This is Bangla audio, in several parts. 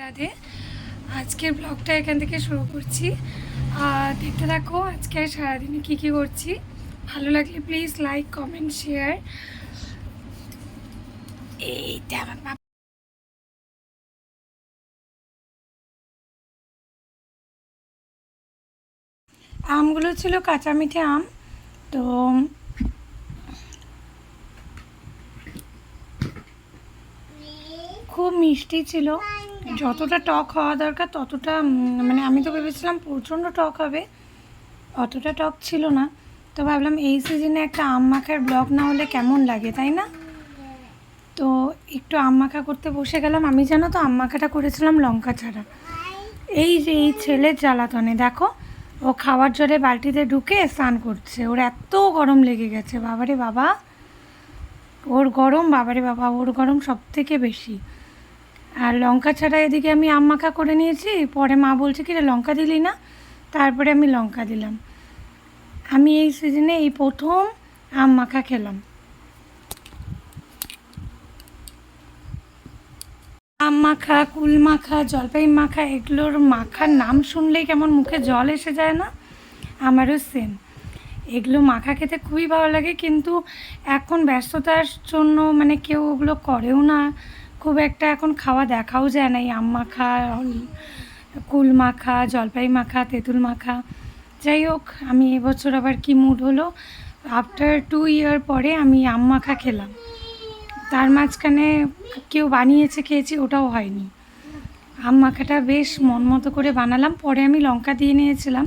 রাধে। আজকের ব্লগটা এখান থেকে শুরু করছি। দেখতে থাকো আজকে সারাদিনে কী কী করছি। ভালো লাগলে প্লিজ লাইক কমেন্ট শেয়ার। এইটা আমার বাবা আমগুলো ছিল কাঁচা মিঠে আম। তো খুব মিষ্টি ছিল, যতটা টক হওয়া দরকার ততটা মানে আমি তো ভেবেছিলাম প্রচণ্ড টক হবে, অতটা টক ছিল না। তো ভাবলাম এই সিজনে একটা আম মাখার ব্লগ না হলে কেমন লাগে, তাই না? তো একটু আম মাখা করতে বসে গেলাম। আমি জানো তো আম মাখাটা করেছিলাম লঙ্কা ছাড়া। এই যে এই ছেলের জ্বালাতনে দেখো, ও খাওয়ার জলে বালতিতে ঢুকে স্নান করছে। ওর এত গরম লেগে গেছে, বাবারে বাবা ওর গরম, বাবারে বাবা ওর গরম সব থেকে বেশি। আর লঙ্কা ছাড়া এদিকে আমি আম মাখা করে নিয়েছি। পরে মা বলছে কি রে লঙ্কা দিলি না, তারপরে আমি লঙ্কা দিলাম। আমি এই সিজনে এই প্রথম আম মাখা খেলাম। আম মাখা, কুল মাখা, জলপাই মাখা, এগুলোর মাখার নাম শুনলেই কেমন মুখে জল এসে যায় না? আমারও সেম। এগুলো মাখা খেতে খুবই ভালো লাগে, কিন্তু এখন ব্যস্ততার জন্য মানে কেউ ওগুলো করেও না খুব একটা। এখন খাওয়া দেখাও যায় না এই আম মাখা, কুল মাখা, জলপাই মাখা, তেঁতুল মাখা। যাই হোক, আমি এবছর আবার কি মুড হলো, আফটার 2 ইয়ার পরে আমি আম মাখা খেলাম। তার মাঝখানে কেউ বানিয়েছে খেয়েছি, ওটাও হয়নি। আম মাখাটা বেশ মন মতো করে বানালাম। পরে আমি লঙ্কা দিয়ে নিয়েছিলাম।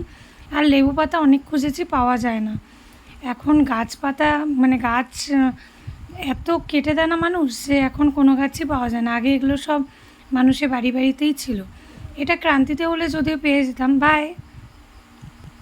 আর লেবু পাতা অনেক খুঁজেছি, পাওয়া যায় না এখন। গাছপাতা মানে গাছ এত কেটে দেয় না মানুষ, যে এখন কোনো গাছই পাওয়া যায় না। আগে এগুলো সব মানুষের বাড়ি বাড়িতেই ছিল। এটা ক্রান্তিতে হলে যদিও পেয়ে যেতাম। বাই।